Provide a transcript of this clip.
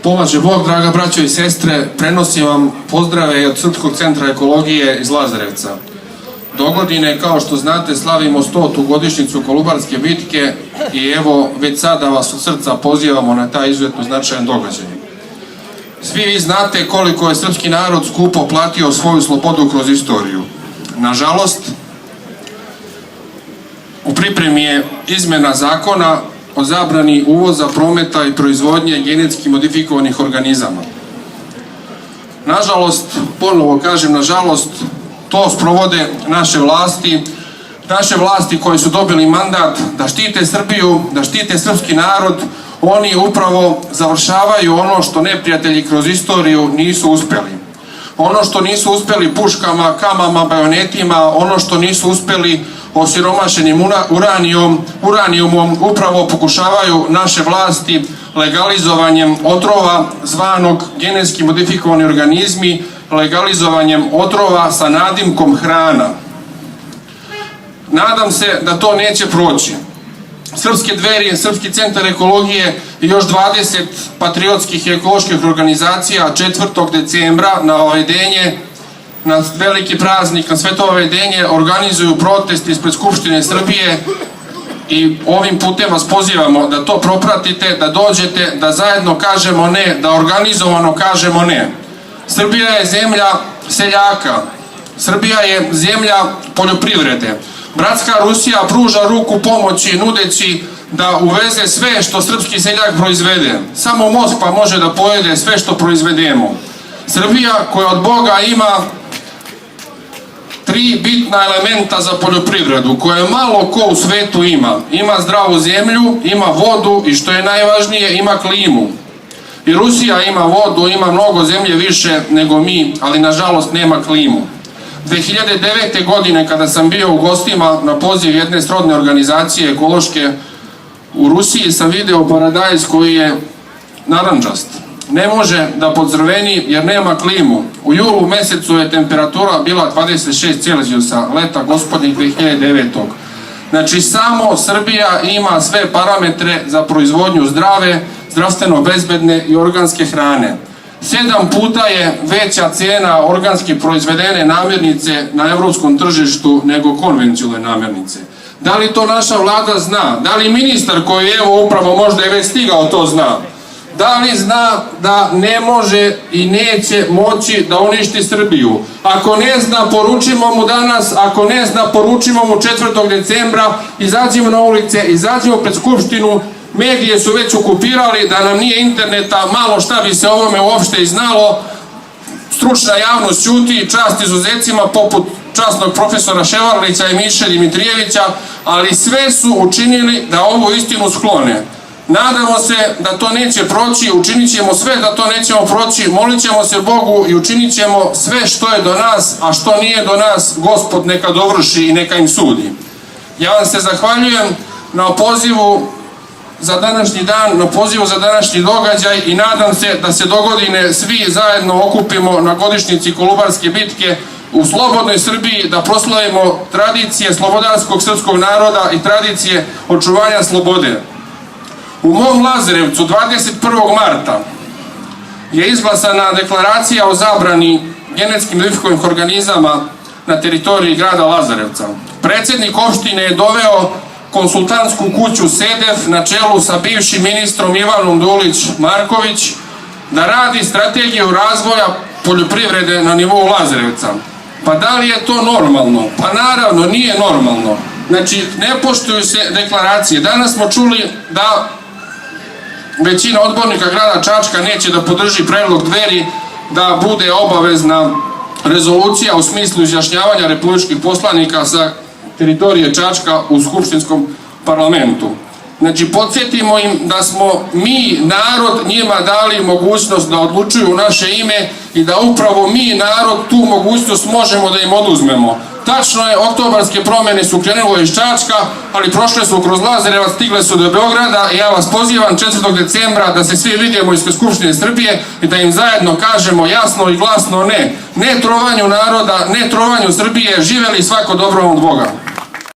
Pomaže Bog, draga braćo i sestre, prenosim vam pozdrave od Srpskog centra ekologije iz Lazarevca. Dogodine, kao što znate, slavimo 100. godišnjicu Kolubarske bitke i evo, već sada vas od srca pozivamo na taj izuzetno značajan događaj. Svi vi znate koliko je srpski narod skupo platio svoju slobodu kroz istoriju. Nažalost, u pripremi je izmena zakona o zabrani uvoza, prometa i proizvodnje genetski modifikovanih organizama. Nažalost, ponovo kažem, nažalost, to sprovode naše vlasti koje su dobili mandat da štite Srbiju, da štite srpski narod. Oni upravo završavaju ono što neprijatelji kroz istoriju nisu uspeli. Ono što nisu uspeli puškama, kamama, bajonetima, ono što nisu uspeli osiromašenim uranijumom, upravo pokušavaju naše vlasti legalizovanjem otrova zvanog genetski modifikovani organizmi, legalizovanjem otrova sa nadimkom hrana. Nadam se da to neće proći. Srpske Dveri, Srpski centar ekologije i još 20 patriotskih i ekoloških organizacija 4. decembra na Ovedenje, na veliki praznik, na Sveto Ovedenje, organizuju protest ispred Skupštine Srbije i ovim putem vas pozivamo da to propratite, da dođete, da zajedno kažemo ne, da organizovano kažemo ne. Srbija je zemlja seljaka, Srbija je zemlja poljoprivrede. Bratska Rusija pruža ruku pomoći nudeći da uveze sve što srpski seljak proizvede. Samo Moskva može da pojede sve što proizvedemo. Srbija koja od Boga ima 3 bitna elementa za poljoprivredu, koje malo ko u svetu ima. Ima zdravu zemlju, ima vodu i što je najvažnije, ima klimu. I Rusija ima vodu, ima mnogo zemlje više nego mi, ali nažalost nema klimu. 2009. godine kada sam bio u gostima na poziv jedne srodne organizacije ekološke u Rusiji sam video paradajz koji je narandžast. Ne može da podzrveni jer nema klimu. U julu mesecu je temperatura bila 26 Celzijusa, leta gospodnjih 2009. Znači samo Srbija ima sve parametre za proizvodnju zdrave, zdravstveno bezbedne i organske hrane. 7 puta je veća cena organski proizvedene namirnice na evropskom tržištu nego konvencionalne namirnice. Da li to naša vlada zna? Da li ministar koji evo upravo možda je već stigao to zna? Da li zna da ne može i neće moći da uništi Srbiju? Ako ne zna, poručimo mu danas, ako ne zna, poručimo mu 4. decembra, izađimo na ulice, izađimo pred Skupštinu, medije su već okupirali, da nam nije interneta, malo šta bi se ovome uopšte i znalo, stručna javnost ćuti, čast izuzecima poput časnog profesora Ševarlića i Miše Dimitrijevića, ali sve su učinili da ovu istinu sklone. Nadamo se da to neće proći, učinit ćemo sve da to nećemo proći, molit ćemo se Bogu i učinit ćemo sve što je do nas, a što nije do nas, Gospod neka dovrši i neka im sudi. Ja vam se zahvaljujem na pozivu za današnji dan, na pozivu za današnji događaj i nadam se da se dogodine svi zajedno okupimo na godišnjici Kolubarske bitke u slobodnoj Srbiji, da proslavimo tradicije slobodarskog srpskog naroda i tradicije očuvanja slobode. U mom Lazarevcu 21. marta je izglasana deklaracija o zabrani genetski modifikovanih organizama na teritoriji grada Lazarevca. Predsednik opštine je doveo konsultantsku kuću SEDEF na čelu sa bivšim ministrom Ivanom Dulić-Marković da radi strategiju razvoja poljoprivrede na nivou Lazarevca. Pa da li je to normalno? Pa naravno nije normalno. Znači ne poštuju se deklaracije. Danas smo čuli da većina odbornika grada Čačka neće da podrži predlog Dveri da bude obavezna rezolucija u smislu izjašnjavanja republičkih poslanika sa teritorije Čačka u skupštinskom parlamentu. Znači, podsjetimo im da smo mi, narod, njima dali mogućnost da odlučuju u naše ime i da upravo mi, narod, tu mogućnost možemo da im oduzmemo. Tačno je, oktobarske promene su krenule iz Čačka, ali prošle su kroz Lazarevac, stigle su do Beograda i ja vas pozivam 4. decembra da se svi vidimo ispred Skupštine Srbije i da im zajedno kažemo jasno i glasno ne. Ne trovanju naroda, ne trovanju Srbije, živeli svako dobro od Boga.